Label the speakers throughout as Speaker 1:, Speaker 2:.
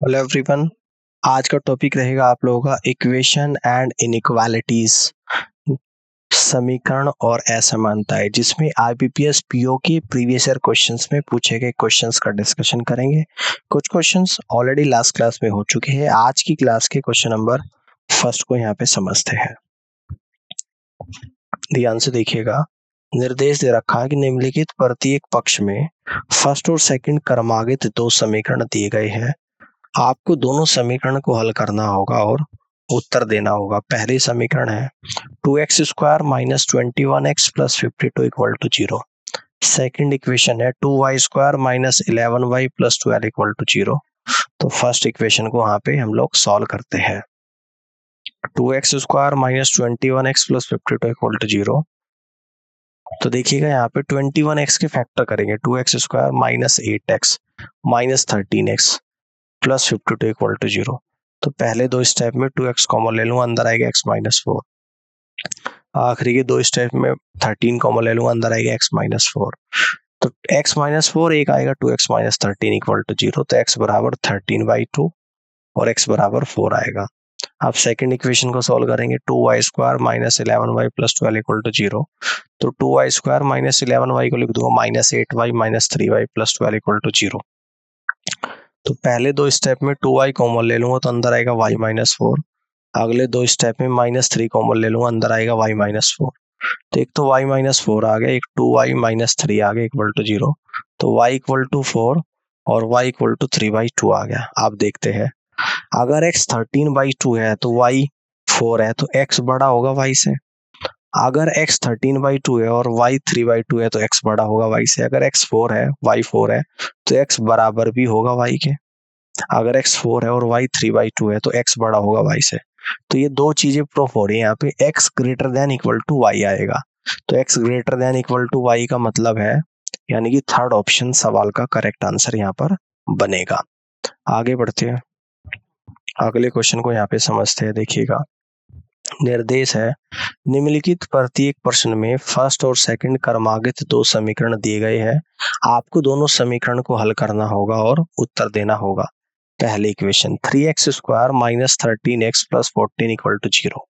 Speaker 1: Hello everyone. आज का topic रहेगा आप लोगों का इक्वेशन एंड इनइक्वालिटीज, समीकरण और असमानताएं, जिसमें आईबीपीएस पीओ के प्रीवियस ईयर क्वेश्चंस में पूछे गए क्वेश्चंस का डिस्कशन करेंगे। कुछ क्वेश्चंस ऑलरेडी लास्ट क्लास में हो चुके हैं। आज की क्लास के क्वेश्चन नंबर फर्स्ट को यहाँ पे समझते हैं। ध्यान से देखिएगा। निर्देश दे रखा है कि निम्नलिखित प्रत्येक पक्ष में फर्स्ट और सेकंड क्रमागत दो समीकरण दिए गए हैं। आपको दोनों समीकरण को हल करना होगा और उत्तर देना होगा। पहली समीकरण है 2x² minus 21x plus 52 equal to 0। Second equation है 2y² minus 11y plus 12 equal to 0। तो फर्स्ट इक्वेशन को यहाँ पे हम लोग सॉल्व करते हैं। 2x² minus 21x plus 52 equal to 0। तो देखिएगा यहाँ पे 21x के फैक्टर करेंगे। 2x² minus 8x minus 13x plus 52 equal to 0। तो पहले दो स्टेप में 2x कॉमन ले लूंगा, अंदर आएगा x माइनस 4। आखिरी के दो स्टेप में 13 कॉमन ले लूंगा, अंदर आएगा x माइनस 4। तो x माइनस 4 एक आएगा 2x माइनस 13 इक्वल टू 0। तो x बराबर 13/2 और x बराबर 4 आएगा। अब सेकंड इक्वेशन को सॉल्व करेंगे। 2y² minus 11y plus 12 equal to 0। तो 2y² माइनस 11y को लिख दूंगा minus 8y minus 3y plus 12 equal to 0। तो पहले दो स्टेप में 2y कॉमन ले लूंगा, तो अंदर आएगा y माइनस 4। अगले दो स्टेप में माइनस 3 कॉमन ले लूंगा, अंदर आएगा y माइनस 4। तो एक तो y माइनस 4 आ गया, एक 2y माइनस 3 आ गया इक्वल टू 0। तो y इक्वल टू 4 और y इक्वल टू 3/2 आ गया। आप देखते हैं, अगर x 13/2 है तो y 4 है, तो x बड़ा होगा y से। अगर x 13/2 है और y 3/2 है तो x बड़ा होगा y से। अगर x 4 है, y 4 है, तो x बराबर भी होगा y के। अगर x 4 है और y 3/2 है तो x बड़ा होगा y से। तो ये दो चीजें प्रूफ हो रही है। यहाँ पे x greater than equal to y आएगा। तो x greater than equal to y का मतलब है, यानी कि थर्ड ऑप्शन सवाल का करेक्ट आंसर यहाँ पर बनेगा। आगे बढ़ते हैं, अगले क्वेश्चन को यहाँ पे समझते हैं। देखिएगा, निर्देश है निम्नलिखित प्रत्येक प्रश्न में फर्स्ट और सेकंड क्रमागत दो समीकरण दिए गए हैं। आपको दोनों समीकरण को हल करना होगा और उत्तर देना होगा। पहली equation 3x² minus 13x plus 14 equal to 0।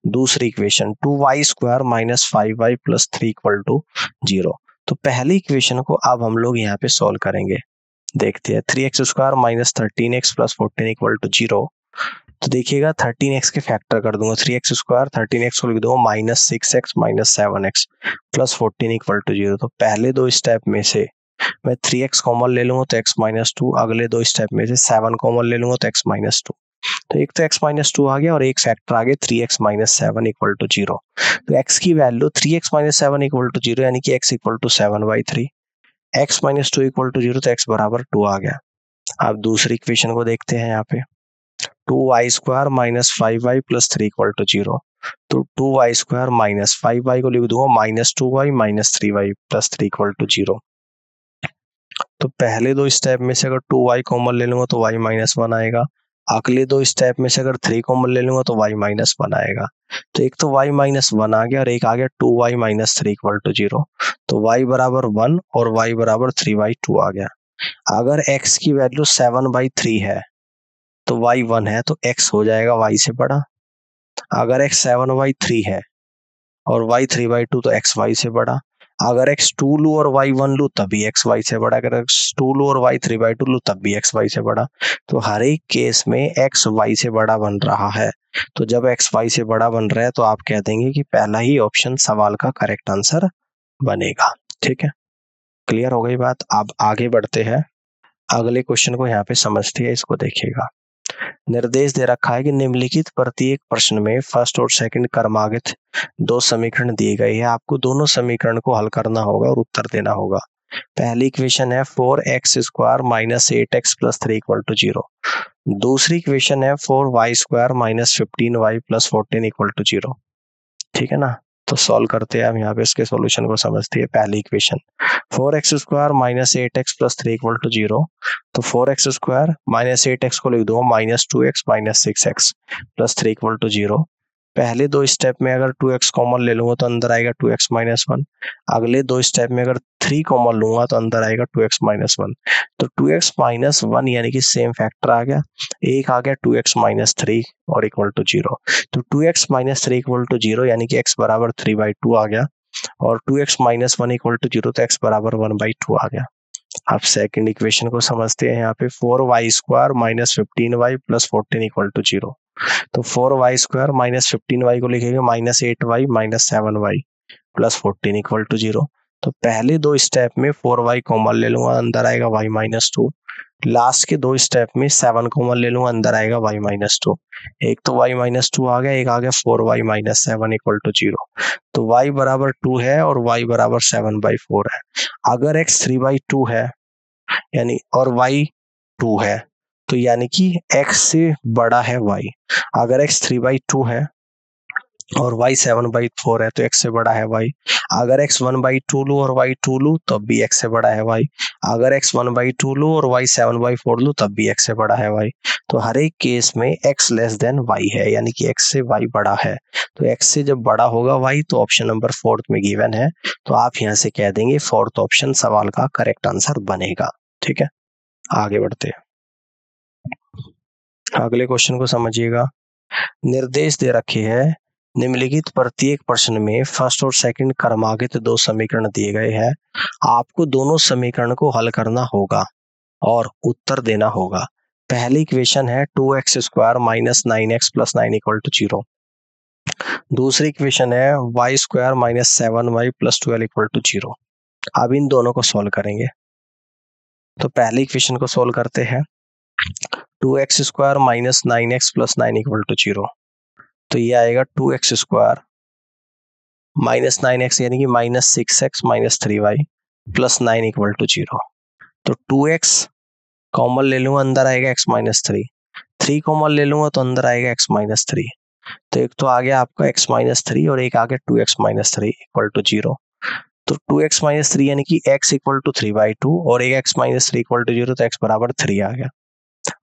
Speaker 1: दूसरी equation 2y² minus 5y plus 3 equal to 0। तो पहली इक्वेशन को अब हम लोग यहाँ पे सॉल्व करेंगे। देखते हैं, 3x² minus 13x plus 14 equal to 0। तो देखिएगा 13x के फैक्टर कर दूंगा। 3x² 13x को लिख दूंगा minus 6x minus 7x plus 14 equal to 0। तो पहले दो स्टेप में से मैं 3x कॉमन ले लूंगा तो x माइनस 2। अगले दो स्टेप में से 7 कॉमन ले लूंगा तो x माइनस 2। तो एक तो x माइनस 2 आ गया और एक फैक्टर आ गया 3x माइनस 7 इक्वल टू 0। तो x की value 3x minus 7 equal to 0, यानी कि x equal to 7/3। x minus 2 equal to 0, तो x बराबर 2 आ गया। अब दूसरी इक्वेशन को देखते हैं। यहाँ पे 2y² minus 5y plus 3 equal to 0। तो 2y² माइनस 5y को लिख दूंगा minus 2y minus 3y plus 3 equal to 0। तो पहले दो स्टेप में से अगर 2y कॉमन ले लूंगा तो y माइनस 1 आएगा। अगले दो स्टेप में से अगर 3 कॉमन ले लूंगा तो y माइनस 1 आएगा। तो एक तो y माइनस 1 आ गया और एक आ गया 2y माइनस 3 इक्वल टू 0। तो y बराबर 1 और y बराबर 3/2 आ गया। अगर x की वैल्यू 7/3 है तो y 1 है, तो x हो जाएगा y से बड़ा। अगर x 7/3 है और y 3/2 तो x y से बड़ा। अगर x 2 लूं और y 1 लूं तभी x y से बड़ा। अगर x 2 लूं और y 3/2 लूं तब भी x y से बड़ा। तो हर एक केस में x y से बड़ा बन रहा है। तो जब x y से बड़ा बन रहा है तो आप कह देंगे कि पहला ही ऑप्शन सवाल का करेक्ट आंसर बनेगा। ठीक है, क्लियर हो गई बात। अब आगे बढ़ते हैं, अगले क्वेश्चन को यहाँ पे समझते हैं। इसको देखिएगा, निर्देश दे रखा है कि निम्नलिखित प्रत्येक प्रश्न में फर्स्ट और सेकंड क्रमागत दो समीकरण दिए गए हैं। आपको दोनों समीकरण को हल करना होगा और उत्तर देना होगा। पहली इक्वेशन है 4x² minus 8x plus 3 equal to 0। दूसरी इक्वेशन है 4y² minus 15y plus 14 equal to 0। ठीक है ना। तो सॉल्व करते हैं हम यहाँ पे, इसके सॉल्यूशन को समझते हैं। पहली equation 4x² minus 8x plus 3 equal to 0। तो 4x² माइनस 8x को लिख दूंगा minus 2x minus 6x plus 3 equal to 0। पहले दो स्टेप में अगर 2x कॉमन ले लूंगा तो अंदर आएगा 2x माइनस 1। अगले दो स्टेप में अगर 3 कॉमन लूंगा तो अंदर आएगा 2x माइनस 1। तो 2x माइनस 1 यानी कि सेम फैक्टर आ गया, एक आ गया 2x माइनस 3 और इक्वल टू 0। तो 2x माइनस 3 इक्वल टू 0 यानी कि x बराबर 3/2 आ गया, और 2x माइनस 1 इक्वल टू 0 तो x बराबर 1/2 आ गया। अब सेकंड इक्वेशन को समझते हैं। यहाँ पे 4y square minus 15y plus 14 equal to 0। तो 4y स्क्वायर माइनस 15y को लिखेंगे minus 8y minus 7y plus 14 equal to 0। तो पहले दो स्टेप में 4y कॉमन ले लूंगा, अंदर आएगा y माइनस 2। लास्ट के दो स्टेप में 7 कॉमन ले लूंगा, अंदर आएगा y माइनस 2। एक तो y माइनस 2 आ गया, एक आ गया 4y माइनस 7 इक्वल टू 0। तो y बराबर 2 है और y बराबर 7/4 है। अगर x 3/2 है यानी और y 2 है तो यानी कि x से बड़ा है y। अगर x 3/2 है और y 7/4 है तो x से बड़ा है y। अगर x 1/2 लूं और y 2 लूं तब भी x से बड़ा है y। अगर x 1/2 लूं और y 7/4 लूं तब भी x से बड़ा है y। तो हर एक केस में x लेस देन y है, यानी कि x से y बड़ा है। तो x से जब बड़ा होगा y तो ऑप्शन नंबर 4 में गिवन है, तो आप यहाँ से कह देंगे 4th ऑप्शन सवाल का करेक्ट आंसर बनेगा। ठीक है, आगे बढ़ते हैं। अगले क्वेश्चन को समझिएगा। निर्देश दे रखे हैं, निम्नलिखित प्रत्येक प्रश्न में फर्स्ट और सेकंड क्रमागत दो समीकरण दिए गए हैं। आपको दोनों समीकरण को हल करना होगा और उत्तर देना होगा। पहली इक्वेशन है 2x square minus 9x plus 9 equal to 0। दूसरी इक्वेशन है y square minus 7y plus 12 equal to 0। अब इन दोनों को सॉल्व करेंगे। तो पहली इक्वेशन को सॉल्व करते हैं। 2x square minus 9x plus 9 equal to 0। तो ये आएगा 2x स्क्वायर माइनस 9x यानी कि minus 6x minus 3y plus 9 equal to 0। तो 2x कॉमन ले लूंगा, अंदर आएगा x माइनस 3 कॉमन ले लूंगा तो अंदर आएगा x माइनस 3। तो एक तो आ गया आपका x माइनस 3 और एक आ गया 2x माइनस 3 इक्वल टू 0। तो 2x माइनस 3 यानी कि x इक्वल टू 3/2 और एक x माइनस 3 इक्वल टू 0 तो x बराबर 3 आ गया।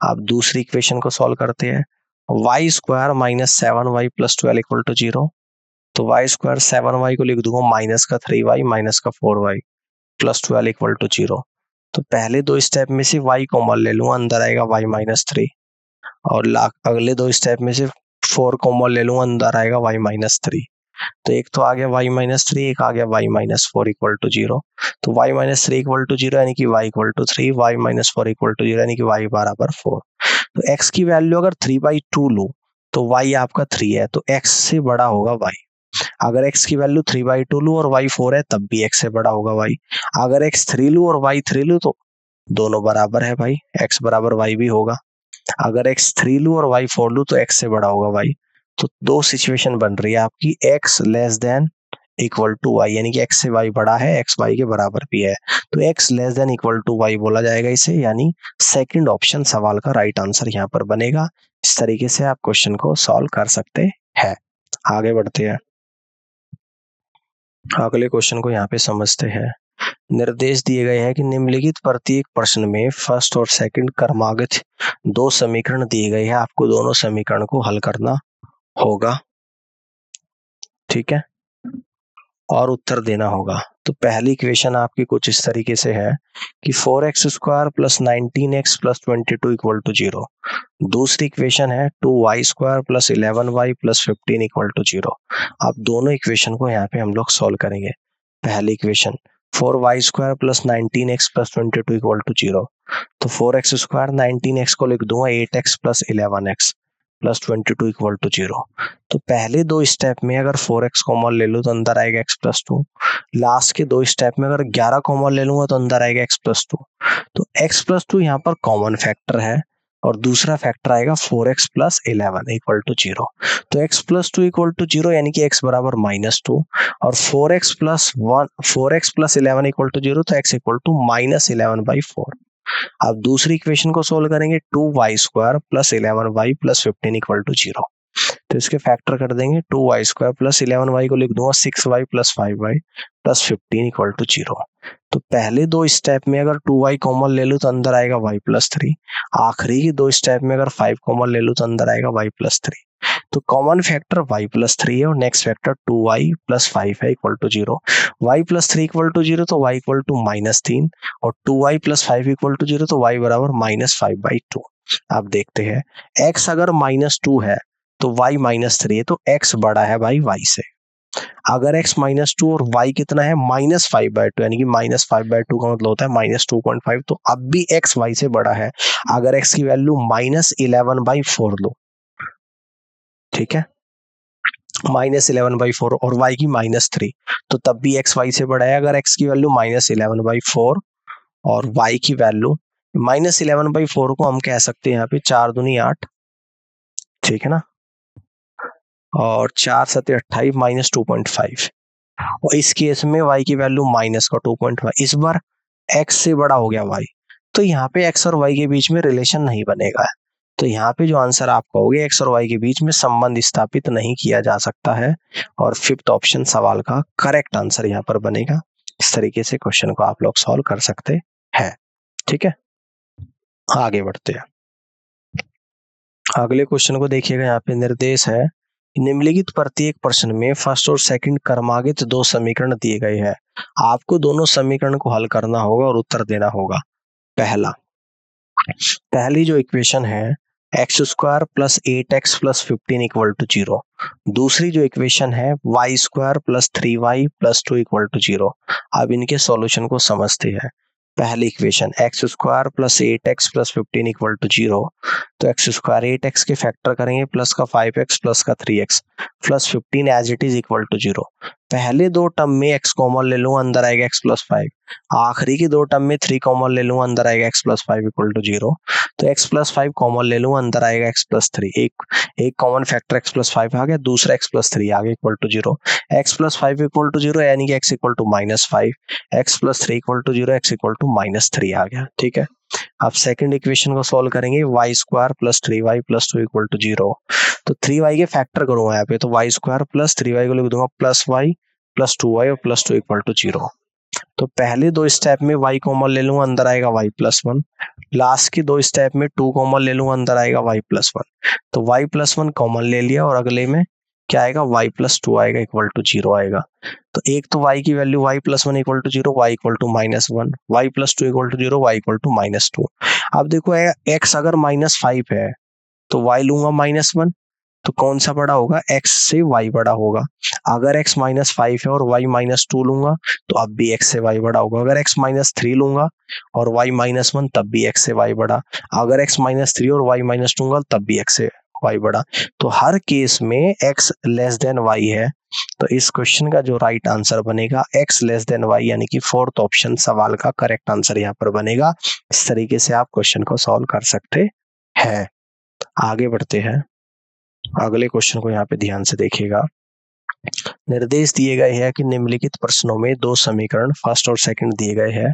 Speaker 1: अब दूसरी इक्वेशन को सॉल्व करते हैं। y square minus 7y plus 12 equal to 0। तो y स्क्वायर 7y को लिख दूंगा माइनस का 3y माइनस का 4y प्लस 12 इक्वल टू 0। तो पहले दो स्टेप में से y कॉमन ले लूंगा, अंदर आएगा y माइनस 3 और अगले दो स्टेप में से 4 कॉमन ले लूंगा, अंदर आएगा y माइनस 3। तो एक तो आ गया y माइनस 3, एक आ गया y माइनस 4 इक्वल टू 0। तो y माइनस 3 इक्वल टू 0 यानी कि y equal to 3, y minus 4 equal to 0 यानी कि y बराबर 4। तो x की वैल्यू अगर 3/2 लूं तो y आपका 3 है, तो x से बड़ा होगा y। अगर x की वैल्यू 3/2 लूं और y 4 है तब भी x से बड़ा होगा y। अगर x 3 लूं और y 3 लूं तो दोनों बराबर है भाई, x बराबर y भी होगा। अगर x 3 लूं और y 4 लूं तो x से बड़ा होगा y। तो दो सिचुएशन बन रही है आपकी, x less than equal to y यानी कि x से y बड़ा है, x y के बराबर भी है, तो x less than equal to y बोला जाएगा इसे, यानी सेकंड ऑप्शन सवाल का राइट आंसर यहाँ पर बनेगा। इस तरीके से आप क्वेश्चन को सॉल्व कर सकते हैं। आगे बढ़ते हैं, अगले क्वेश्चन को यहाँ पे समझते हैं। निर्देश दिए गए हैं कि निम्नलिखित प्रत्येक प्रश्न में फर्स्ट और सेकंड क्रमागत दो समीकरण दिए गए हैं। आपको दोनों समीकरण को हल करना होगा, ठीक है, और उत्तर देना होगा। तो पहली इक्वेशन आपकी कुछ इस तरीके से है कि 4x square plus 19x plus 22 equal to 0। दूसरी इक्वेशन है 2y square plus 11y plus 15 equal to 0। अब दोनों इक्वेशन को यहाँ पे हम लोग सॉल्व करेंगे। पहली equation 4y square plus 19x plus 22 equal to 0। तो 4x स्क्वायर 19x को लिख दूंगा 8x plus 11x plus 22 equal to 0। तो पहले दो स्टेप में अगर 4x कॉमन ले लूं तो अंदर आएगा x प्लस 2। लास्ट के दो स्टेप में अगर 11 कॉमन ले लूंगा तो अंदर आएगा x प्लस 2। तो x प्लस 2 यहाँ पर कॉमन फैक्टर है और दूसरा फैक्टर आएगा 4x प्लस 11 इक्वल टू 0। तो x प्लस 2 इक्वल टू 0 यानी कि x बराबर माइनस 2 और 4x प्लस 11 इक्वल टू 0 तो x इक्वल टू माइनस 11/4। अब दूसरी इक्वेशन को सोल्व करेंगे 2y square plus 11y plus 15 equal to 0। तो इसके फैक्टर कर देंगे 2y स्क्वायर प्लस 11y को लिख दूंगा 6y plus 5y plus 15 equal to 0। तो पहले दो स्टेप में अगर 2y कॉमन ले लूं तो अंदर आएगा y प्लस 3। आखिरी के दो स्टेप में अगर 5 कॉमन ले लूं तो अंदर आएगा y प्लस 3। तो कॉमन फैक्टर y प्लस 3 है और नेक्स्ट फैक्टर 2y प्लस 5 है equal to 0। y plus 3 equal to 0 तो y इक्वल टू -3 और 2y प्लस 5 इक्वल टू 0 तो y बराबर -5/2। आप देखते हैं x अगर -2 है तो y -3 है, तो x बड़ा है भाई y से। अगर x -2 और y कितना है -5/2, यानी कि -5/2 का मतलब होता है -2.5, तो अब भी x y से बड़ा है। अगर x की वैल्यू -11/4 लो, ठीक है, -11/4 और y की -3, तो तब भी x y से बड़ा है। अगर x की वैल्यू -11/4 और y की वैल्यू -11/4 को हम कह सकते हैं यहाँ पे 4 दूनी 8, ठीक है ना, और 4 7 28 -2.5, और इस केस में y की वैल्यू माइनस का 2.5, इस बार x से बड़ा हो गया y, तो यहाँ पे x और y के बीच में रिलेशन नहीं बनेगा। तो यहाँ पे जो आंसर आप कहोगे x और y के बीच में संबंध स्थापित नहीं किया जा सकता है, और फिफ्थ ऑप्शन सवाल का करेक्ट आंसर यहाँ पर बनेगा। इस तरीके से क्वेश्चन को आप लोग सॉल्व कर सकते हैं, ठीक है। आगे बढ़ते हैं, अगले क्वेश्चन को देखिएगा। यहाँ पे निर्देश है, निम्नलिखित प्रत्येक प्रश्न में फर्स्ट और सेकंड क्रमागत 2 समीकरण दिए गए हैं। आपको दोनों समीकरण को हल करना होगा और उत्तर देना होगा। पहली जो इक्वेशन है x² plus 8x plus 15 equal to 0। दूसरी जो इक्वेशन है y² plus 3y plus 2 equal to 0। अब इनके सॉल्यूशन को समझते हैं। पहली equation x² plus 8x plus 15 equal to 0, तो x² 8x के फैक्टर करेंगे, प्लस का 5x प्लस का 3x plus 15 as it is equal to 0। पहले दो टर्म में x कॉमन ले लूँ, अंदर आएगा x प्लस 5। आखिरी की दो टर्म में 3 कॉमन ले लूँ, अंदर आएगा x प्लस 5 इक्वल टू 0। तो x प्लस 5 कॉमन ले लूँ, अंदर आएगा x प्लस 3। एक कॉमन फैक्टर x प्लस 5 आ गया, दूसरा x प्लस 3 आ गया equal to 0। x plus 5 equal to 0 यानी कि x equal to -5, x plus 3 equal to 0, x equal to -3 आ गया, ठीक है। अब सेकंड इक्वेशन को सॉल्व करेंगे, y² plus 3y plus 2 equal to 0। तो 3y के फैक्टर करूंगा यहाँ पे, तो y² प्लस 3y को लिख दूंगा प्लस y प्लस 2y और प्लस 2 इक्वल टू 0। तो पहले दो स्टेप में y कॉमन ले लूंगा, अंदर आएगा y प्लस 1। लास्ट की दो स्टेप में 2 कॉमन ले लूंगा, अंदर आएगा y प्लस 1। तो y प्लस 1 कॉमन ले लिया और अगले में क्या आएगा, y प्लस 2 आएगा इक्वल टू 0 आएगा। तो एक तो y की value y plus 1 equal to 0, y equal to -1, y plus 2 equal to 0, y equal to -2। अब देखो x अगर -5 है तो y लूंगा -1, तो कौन सा बड़ा होगा, x से y बड़ा होगा। अगर x -5 है और y -2 लूंगा तो अब भी x से y बड़ा होगा। अगर x -3 लूंगा और y -1 तब भी x से y बड़ा। अगर x -3 और y -2 लूंगा तब भी x से y बड़ा। तो हर केस में x लेस देन y है, तो इस क्वेश्चन का जो राइट आंसर बनेगा x लेस देन y, यानी कि फोर्थ ऑप्शन सवाल का करेक्ट आंसर यहाँ पर बनेगा। इस तरीके से आप क्वेश्चन को सॉल्व कर सकते हैं। आगे बढ़ते हैं, अगले क्वेश्चन को यहाँ पे ध्यान से देखिएगा। निर्देश दिए गए हैं कि निम्नलिखित प्रश्नों में 2 समीकरण फर्स्ट और सेकंड दिए गए हैं।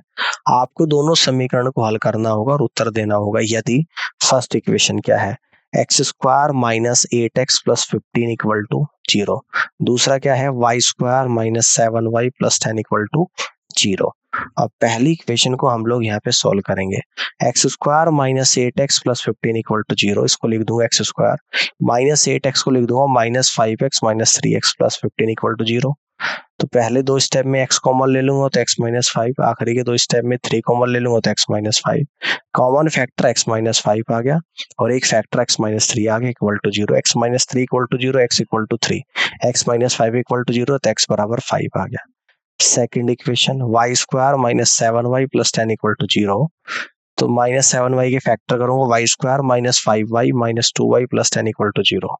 Speaker 1: आपको दोनों समीकरण को हल करना होगा और उत्तर देना होगा। यदि फर्स्ट इक्वेशन क्या है, x² minus 8x plus 15 equal to 0। दूसरा क्या है, y² minus 7y plus 10 equal to 0। अब पहली इक्वेशन को हम लोग यहाँ पे सॉल्व करेंगे। x² minus 8x plus 15 equal to 0, इसको लिख दूंगा x², माइनस 8x को लिख दूंगा minus 5x minus 3x plus 15 equal to 0। तो पहले दो स्टेप में x कॉमन ले लूंगा तो x माइनस 5, आखिरी के दो स्टेप में 3 कॉमन ले लूंगा तो x minus 5। Common factor x minus 5 आ गया और एक फैक्टर x माइनस 3 आ गया equal to 0। x minus 3 equal to 0, x equal to 3, x minus 5 equal to 0, तो x बराबर 5 आ गया। Second equation y² minus 7y plus 10 equal to 0। तो माइनस 7y के फैक्टर करूंगा, y² minus 5y minus 2y plus 10 equal to 0।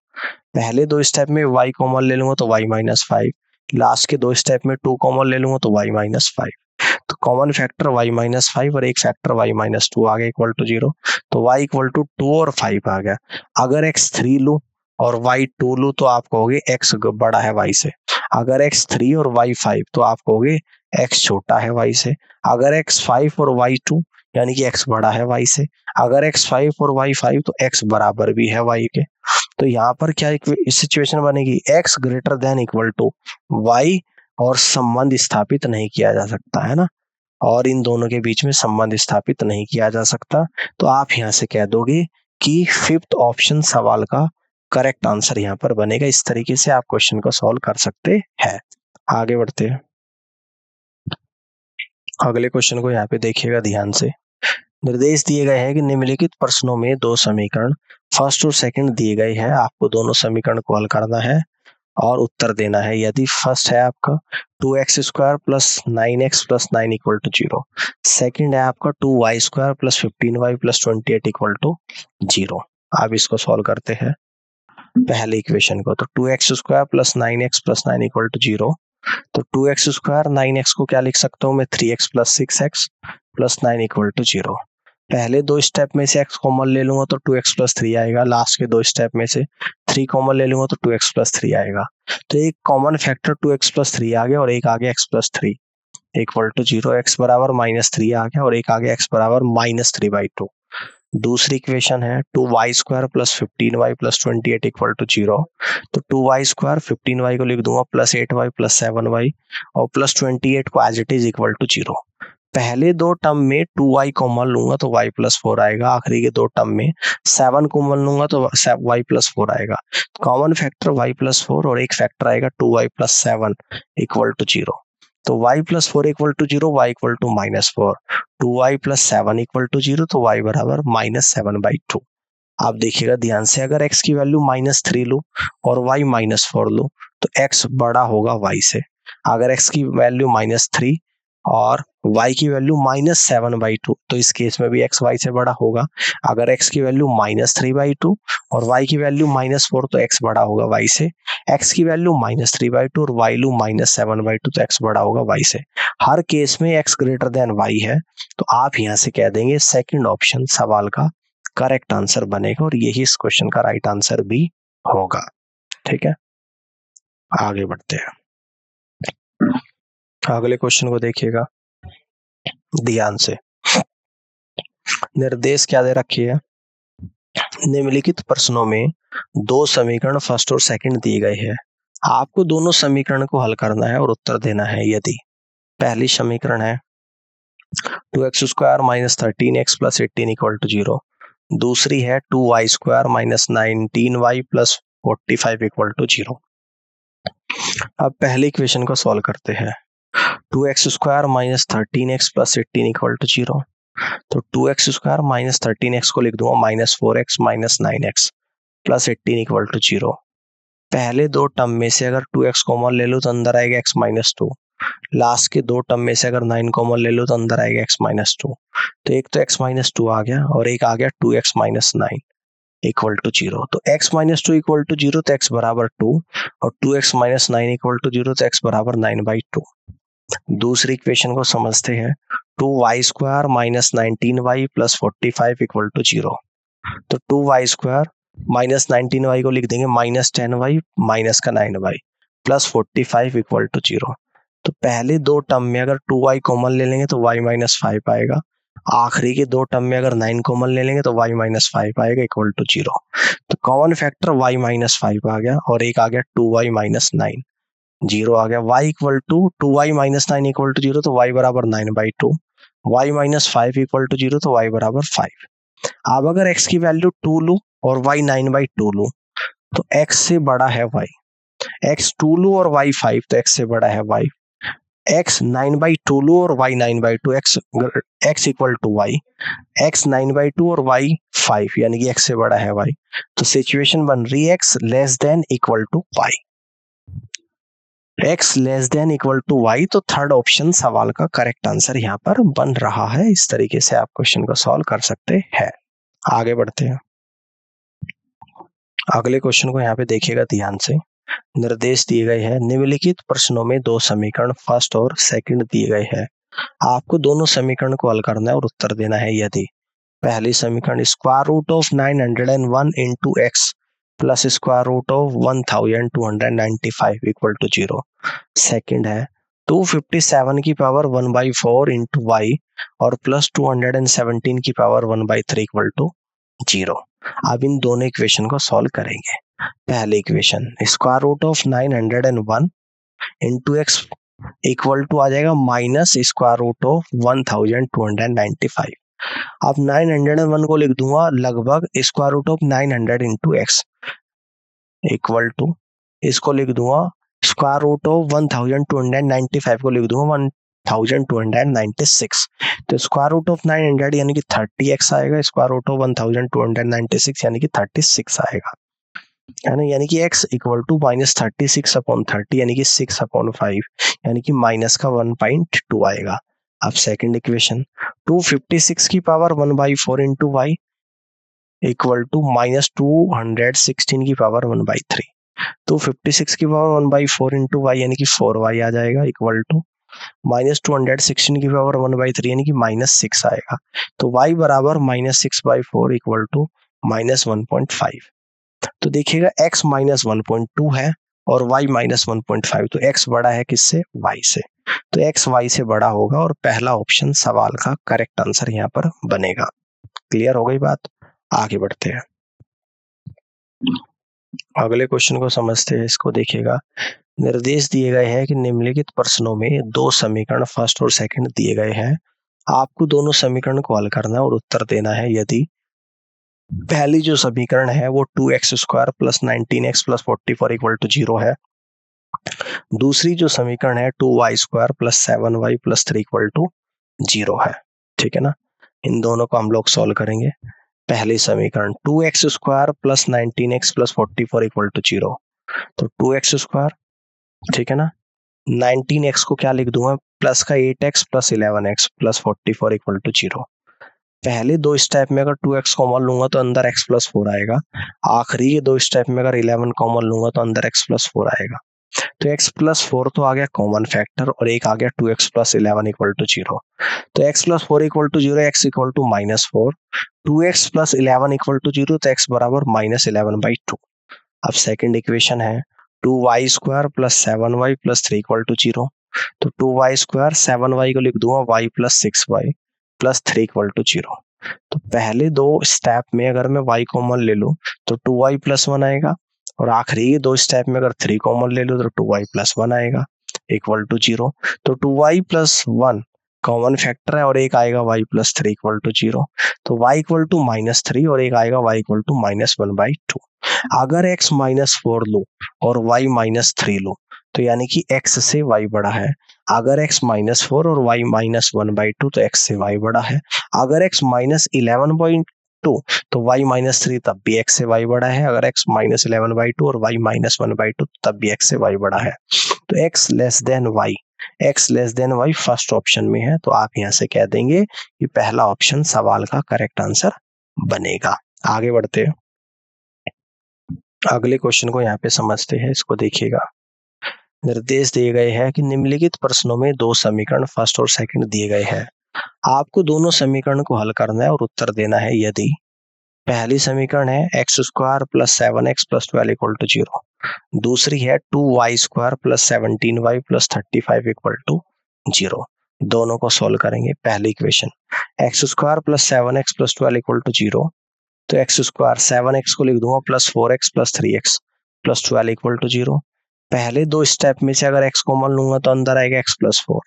Speaker 1: पहले दो step में y कॉमन ले लूंगा तो y माइनस 5, लास्ट के दो स्टेप में 2 कॉमन ले लूंगा तो y माइनस 5। तो कॉमन फैक्टर y माइनस 5 और एक फैक्टर y माइनस 2 आ गया इक्वल टू 0। तो y इक्वल टू 2 और 5 आ गया। अगर x 3 लूं और y 2 लूं तो आप कहोगे x बड़ा है y से। अगर x 3 और y 5 तो आप कहोगे x छोटा है y से। अगर x 5 और y 2 यानी कि x बड़ा है y से। अगर x 5 और y 5 तो x बराबर भी है y के। तो यहाँ पर क्या सिचुएशन बनेगी, x greater than equal to y और संबंध स्थापित नहीं किया जा सकता है ना, और इन दोनों के बीच में संबंध स्थापित नहीं किया जा सकता। तो आप यहाँ से कह दोगे कि फिफ्थ ऑप्शन सवाल का करेक्ट आंसर यहाँ पर बनेगा। इस तरीके से आप क्वेश्चन को सॉल्व कर सकते हैं। आगे बढ़ते हैं, अगले क्वेश्चन को यहाँ पे देखिएगा ध्यान से। निर्देश दिए गए हैं कि निम्नलिखित प्रश्नों में दो समीकरण फर्स्ट और सेकंड दिए गए हैं, आपको दोनों समीकरण को हल करना है और उत्तर देना है। यदि फर्स्ट है आपका 2x² plus 9x plus 9 equal to 0, second है आपका 2y² plus 15y plus 28 equal to 0। आप इसको सॉल्व करते हैं पहले इक्वेशन को। तो 2x² plus 9x plus 9 equal to 0, तो 2x² 9x को क्या लिख सकता हूँ मैं 3x plus 6x plus 9 equal to 0। पहले दो स्टेप में से x कॉमन ले लूंगा तो 2x प्लस 3 आएगा, लास्ट के दो स्टेप में से 3 कॉमन ले लूंगा तो 2x प्लस 3 आएगा। तो एक कॉमन फैक्टर 2x प्लस 3 आ गया और एक आ गया x plus 3 equal to 0। x बराबर -3 आ गया और एक आ गया x बराबर -3/2। दूसरी इक्वेशन है 2y² plus 15y plus 28 equal to 0। तो 2y² 15y को लिख दूंगा प्लस 8y प्लस 7y और प्लस 28 को as it is equal to 0। पहले दो टर्म में 2y कॉमन लूंगा तो y प्लस 4 आएगा, आखिरी के दो टर्म में 7 कॉमन लूंगा तो y प्लस 4 आएगा। कॉमन फैक्टर y प्लस 4 और एक फैक्टर आएगा 2y प्लस 7 इक्वल टू 0। तो y plus 4 equal to 0, y equal to -4, 2y plus 7 equal to 0, तो y बराबर -7/2। आप देखिएगा ध्यान से, अगर x की वैल्यू -3 लो और y -4 लो तो x बड़ा होगा y से। अगर x की वैल्यू -3 और y की वैल्यू -7/2 तो इस केस में भी x y से बड़ा होगा। अगर x की वैल्यू -3/2 और y की वैल्यू -4 तो x बड़ा होगा y से। x की वैल्यू -3/2 और वैल्यू -7/2 तो x बड़ा होगा y से। हर केस में x ग्रेटर देन y है, तो आप यहाँ से कह देंगे सेकंड ऑप्शन सवाल का करेक्ट आंसर बनेगा और यही इस क्वेश्चन का राइट आंसर भी होगा। ठीक है, आगे बढ़ते हैं, अगले क्वेश्चन को देखिएगा ध्यान से। निर्देश क्या दे रखी है, निम्नलिखित प्रश्नों में दो समीकरण फर्स्ट और सेकंड दिए गए हैं, आपको दोनों समीकरण को हल करना है और उत्तर देना है। यदि पहली समीकरण है 2x² minus 13x plus 18 equal to 0, दूसरी है 2y² minus 19y plus 45 equal to 0। अब पहले इक्वेशन को सॉल्व करते हैं। 2x² minus 13x plus 18 equal to 0, तो 2x² माइनस 13x को लिख दूंगा -4x minus 9x plus 18 equal to 0। पहले दो टर्म में से अगर 2x कॉमन ले लो तो अंदर आएगा x माइनस 2, लास्ट के दो टर्म में से अगर 9 कॉमन ले लो तो अंदर आएगा x माइनस 2। तो एक तो x माइनस 2 आ गया और एक आ गया 2x माइनस 9 इक्वल टू 0। तो x माइनस 2 इक्वल टू 0 तो x बराबर 2 और 2x माइनस 9 इक्वल टू 0 तो x बराबर 9/2। दूसरी इक्वेशन को समझते हैं 2y² minus 19y plus 45 equal to 0। तो 2y² माइनस 19y को लिख देंगे -10y माइनस का 9y प्लस 45 इक्वल टू 0। तो पहले दो टर्म में अगर 2y कॉमन ले लेंगे तो y माइनस 5 आएगा, आखिरी के दो टर्म में अगर 9 कॉमन ले लेंगे तो y माइनस 5 आएगा इक्वल टू 0। तो कॉमन फैक्टर y माइनस 5 आ गया और एक आ गया 2y माइनस 9, 0 आ गया। y equal to 2y minus 9 equal to 0, तो y बराबर 9/2, y माइनस 5 इक्वल टू 0, तो y बराबर 5। अब अगर x की वैल्यू 2 लूं और y 9/2 लूं तो x से बड़ा है y, x 2 लूं और y 5 तो x से बड़ा है y, x 9/2 लूं और y 9/2, x equal to y, x 9/2 और y 5 यानी कि x से बड़ा है y। तो सिचुएशन बन रही है x less than equal to y, x less than equal to y। तो थर्ड ऑप्शन सवाल का करेक्ट आंसर यहाँ पर बन रहा है। इस तरीके से आप क्वेश्चन को सॉल्व कर सकते हैं। आगे बढ़ते हैं, अगले क्वेश्चन को यहाँ पे देखिएगा ध्यान से। निर्देश दिए गए हैं, निम्नलिखित प्रश्नों में दो समीकरण फर्स्ट और सेकंड दिए गए हैं, आपको दोनों समीकरण को हल करना है और उत्तर देना है। यदि पहली समीकरण √901 into x plus √1295 equal to 0, second है 257 की पावर 1/4 इंटू y और प्लस 217 की पावर 1/3 इक्वल टू 0। अब इन दोनों इक्वेशन को सॉल्व करेंगे। पहले equation √901 into x equal to आ जाएगा -√1295। अब 901 को लिख दूंगा लगभग √900 इंटू x, इक्वल टू, इसको लिख दूंगा स्क्वायर रूट ऑफ 1295 को लिख दूंगा 1296। तो स्क्वायर रूट ऑफ 900 यानी कि 30x आएगा, स्क्वायर रूट ऑफ 1296 यानी कि 36 आएगा, है ना। यानी कि x इक्वल टू -36/30 यानी कि 6/5 यानी कि माइनस का 1.2 आएगा। अब सेकंड इक्वेशन 256 की power 1/4 into Y equal to -216 की पावर 1/3। 256 की पावर 1/4 इंटू वाई यानी कि 4y आ जाएगा इक्वल टू -216 की पावर 1/3 यानी कि -6 आएगा। तो y बराबर -6/4 इक्वल टू -1.5। तो देखिएगा x -1.2 है और y -1.5, तो x बड़ा है किससे? y से। तो x y से बड़ा होगा और पहला ऑप्शन सवाल का करेक्ट आंसर यहाँ पर बनेगा। क्लियर हो गई बात? आगे बढ़ते हैं, अगले क्वेश्चन को समझते हैं। इसको देखिएगा, निर्देश दिए गए हैं कि निम्नलिखित प्रश्नों में दो समीकरण फर्स्ट और सेकंड दिए गए हैं, आपको दोनों समीकरण को हल करना है और उत्तर देना है यदि पहली जो समीकरण है वो 2x² + 19x + 44 = 0 है, दूसरी जो समीकरण है 2y² + 7y + 3 = 0 है। ठीक है ना, इन दोनों को हम लोग सॉल्व करेंगे। पहली समीकरण 2x² + 19x + 44 = 0, तो 2x², ठीक है ना, 19x को क्या लिख दूंगा प्लस का 8x + 11x + 44 = 0। पहले दो स्टेप में अगर 2x कॉमन लूंगा तो अंदर x + 4 आएगा, आखिरी के दो स्टेप में अगर 11 कॉमन लूंगा तो अंदर x + 4 आएगा। तो x + 4 तो आ गया कॉमन फैक्टर और एक आ गया 2x + 11 = 0। तो x + 4 = 0, x = -4, 2x + 11 = 0, तो x बराबर -11/2। अब सेकंड इक्वेशन है 2y² + 7y + 3 = 0, तो 2y², 7y को लिख दूंगा y + 6y + 3 = 0। तो पहले दो स्टेप में अगर मैं y कॉमन ले लूं तो 2y + 1 आएगा और आखिरी के दो स्टेप में अगर 3 कॉमन ले लूं तो 2y + 1 आएगा इक्वल टू 0। तो 2y + 1 कॉमन फैक्टर है और एक आएगा y + 3 = 0, तो y = -3 और एक आएगा y = -1/2। अगर x -4 लो और y -3 लो तो यानी कि x से y बड़ा है। अगर x -4 और y -1/2 तो x से y बड़ा है। अगर x -11/2 तो y -3 तब भी x से y बड़ा है। अगर x -11/2 और y -1/2 तब भी x से y बड़ा है। तो x less then y first option में है, तो आप यहाँ से कह देंगे कि पहला ऑप्शन सवाल का करेक्ट आंसर बनेगा। आगे बढ़ते हैं, अगले क्वेश्चन को यहाँ पे समझते हैं। इसको देखिएगा, निर्देश दिए गए हैं कि निम्नलिखित प्रश्नों में दो समीकरण फर्स्ट और सेकंड दिए गए हैं, आपको दोनों समीकरण को हल करना है और उत्तर देना है यदि पहली समीकरण है x² + 7x + 12 = 0, दूसरी है 2y² + 17y + 35 = 0। दोनों को सॉल्व करेंगे। पहली इक्वेशन x² + 7x + 12 = 0, तो x², 7x को लिख दूंगा +4x + 3x + 12 = 0। पहले दो स्टेप में से अगर x कॉमन लूंगा तो अंदर आएगा x + 4,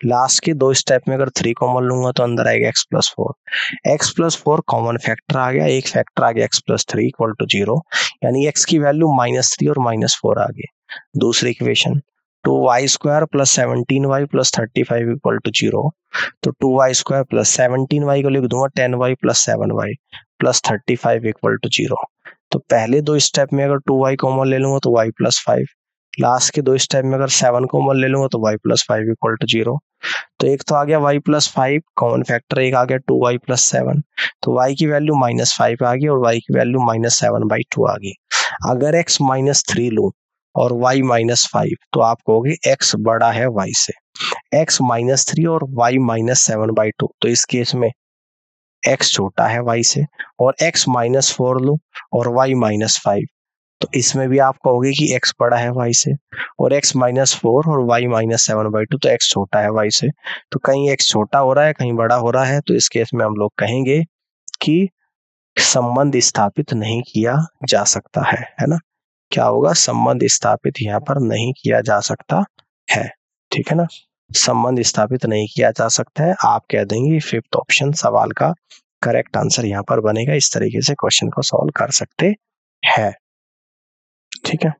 Speaker 1: लास्ट के दो स्टेप में अगर 3 कॉमन लूंगा तो अंदर आएगा x + 4। x + 4 कॉमन फैक्टर आ गया, एक फैक्टर आ गया x + 3 = 0, यानी x की वैल्यू -3 और -4 आ गई। दूसरी इक्वेशन 2y² + 17y + 35 = 0, तो 2y² + 17y को लिख दूंगा 10y + 7y + 35 = 0। तो पहले दो स्टेप में अगर 2y कॉमन ले लूंगा तो y + 5, लास्ट के दो स्टेप में अगर 7 कॉमन ले लूंगा तो y + 5 = 0। तो एक तो आ गया y + 5 कॉमन फैक्टर, एक आ गया 2y + 7, तो y की वैल्यू -5 आ गई और y की वैल्यू -7/2 आ गई। अगर x -3 लूं और y -5 तो आप कहोगे x बड़ा है y से। x -3 और y -7/2, तो इस केस में x छोटा है y से, और x -4 लो और y -5, तो इसमें भी आप कहोगे कि x बड़ा है y से, और x -4 और y -7/2, तो x छोटा है y से। तो कहीं x छोटा हो रहा है कहीं बड़ा हो रहा है, तो इस केस में हम लोग कहेंगे कि संबंध स्थापित नहीं किया जा सकता है ना। क्या होगा? संबंध स्थापित यहाँ पर नहीं किया जा सकता है, ठीक है ना, संबंध स्थापित नहीं किया जा सकता है। आप कह देंगे फिफ्थ ऑप्शन सवाल का करेक्ट आंसर यहाँ पर बनेगा। इस तरीके से क्वेश्चन को सॉल्व कर सकते हैं। ठीक है,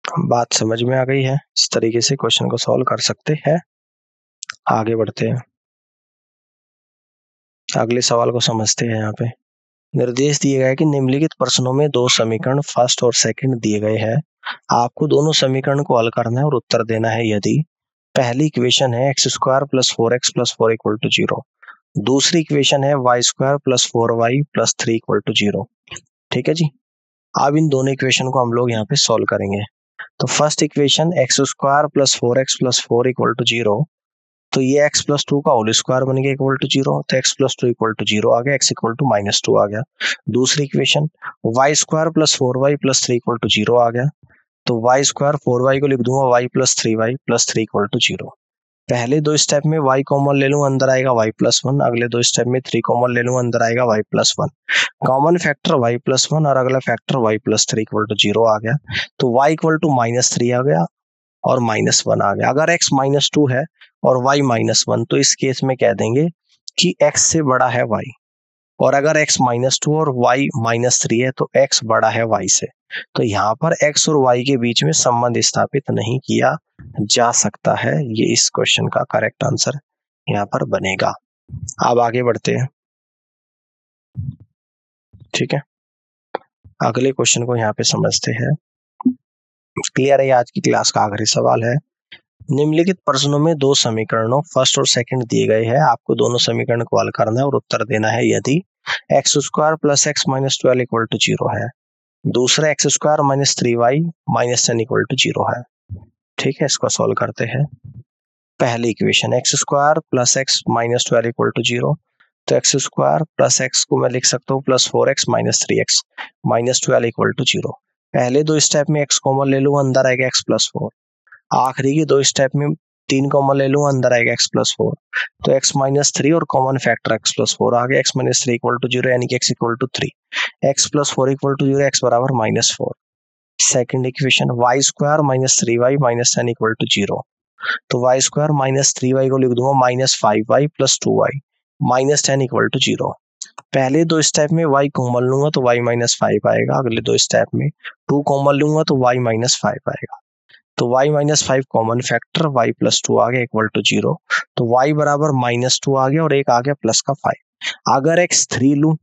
Speaker 1: बात समझ में आ गई है। इस तरीके से क्वेश्चन को सॉल्व कर सकते हैं। आगे बढ़ते हैं, अगले सवाल को समझते हैं। यहाँ पे निर्देश दिए गए कि निम्नलिखित प्रश्नों में दो समीकरण फर्स्ट और सेकंड दिए गए हैं। आपको दोनों समीकरण को हल करना है और उत्तर देना है यदि पहली इक्वेशन है X square plus 4x plus 4 equal to 0, दूसरी इक्वेशन है Y square plus 4y plus 3 equal to 0। ठीक है जी, अब इन दोनों इक्वेशन को हम लोग यहाँ पे सॉल्व करेंगे। तो first equation X square plus 4x plus 4 equal to 0, तो ये x प्लस 2 का होल स्क्वायर बन गया इक्वल टू 0, तो x प्लस 2 इक्वल टू 0 आ गया, x इक्वल टू माइनस 2 आ गया। दूसरी equation y square plus 4y plus 3 equal to 0 आ गया, तो y स्क्वायर 4y को लिख दूंगा y plus 3y plus 3 equal to 0। पहले दो स्टेप में y कॉमन ले लूं, अंदर आएगा y प्लस 1, अगले दो स्टेप में 3 कॉमन ले लूं, अंदर आएगा y plus 1। Common factor y plus 1 और अगला factor y plus 3 equal to 0 आ गया, तो y इक्वल टू माइनस 3 आ गया और माइनस 1 आ गया। अगर x माइनस 2 है और y माइनस 1, तो इस केस में कह देंगे कि x से बड़ा है y, और अगर x माइनस 2 और y माइनस 3 है तो x बड़ा है y से। तो यहाँ पर x और y के बीच में संबंध स्थापित नहीं किया जा सकता है। ये इस क्वेश्चन का करेक्ट आंसर यहाँ पर बनेगा। अब आगे बढ़ते हैं। ठीक है, अगले क्वेश्चन को यहाँ पे समझते हैं। क्लियर है? आज की क्लास का आखिरी सवाल है। निम्नलिखित प्रश्नों में दो समीकरणों फर्स्ट और सेकंड दिए गए हैं। आपको दोनों समीकरण को हल करना है और उत्तर देना है यदि X square plus X minus 12 equal to 0 है, दूसरा X square minus 3y minus 10 equal to 0 है। ठीक है, इसको सॉल्व करते हैं। पहली equation X square plus X minus 12 equal to 0, तो एक्स स्क्वायर प्लस एक्स को मैं लिख सकता हूँ plus 4x minus 3x minus 12 equal to 0। पहले दो स्टेप में x कॉमन ले लूँ, अंदर आएगा x प्लस 4। आखिरी के दो स्टेप में 3 कॉमन ले लूँ, अंदर आएगा x प्लस 4, तो x माइनस 3 और कॉमन फैक्टर x प्लस 4 आ गया, x माइनस 3 इक्वल टू 0 यानी कि x equal to 3, x plus 4 equal to 0, x बराबर minus 4। Second equation y square minus 3y minus 10 equal to 0, तो y स्क्वायर माइनस 3y को लिख दूंगा minus 5y plus 2y minus 10 equal to 0। पहले दो step में y कॉमन लूंगा तो y माइनस 5 आएगा, अगले दो स्टेप में 2 कॉमन लूंगा तो y माइनस 5 आएगा, तो y minus 5 common factor y plus 2 आ गया इक्वल टू 0, तो y बराबर माइनस 2 आ गया और एक आ गया प्लस का 5। अगर x 3 लूं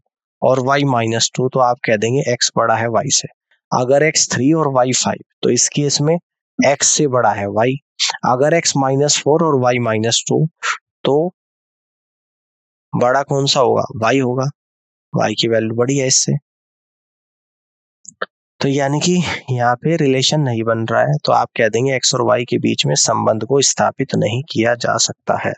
Speaker 1: और y माइनस 2, तो आप कह देंगे x बड़ा है y से। अगर x 3 और y 5, तो इस केस में x से बड़ा है y। अगर x माइनस 4 और y माइनस 2, तो बड़ा कौन सा होगा? y होगा, y की वैल्यू बड़ी है इससे। तो यानी कि यहाँ पे रिलेशन नहीं बन रहा है, तो आप कह देंगे x और y के बीच में संबंध को स्थापित नहीं किया जा सकता है।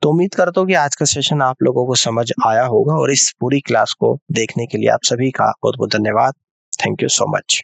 Speaker 1: तो उम्मीद करता हूँ कि आज का सेशन आप लोगों को समझ आया होगा, और इस पूरी क्लास को देखने के लिए आप सभी का बहुत बहुत धन्यवाद। Thank you so much.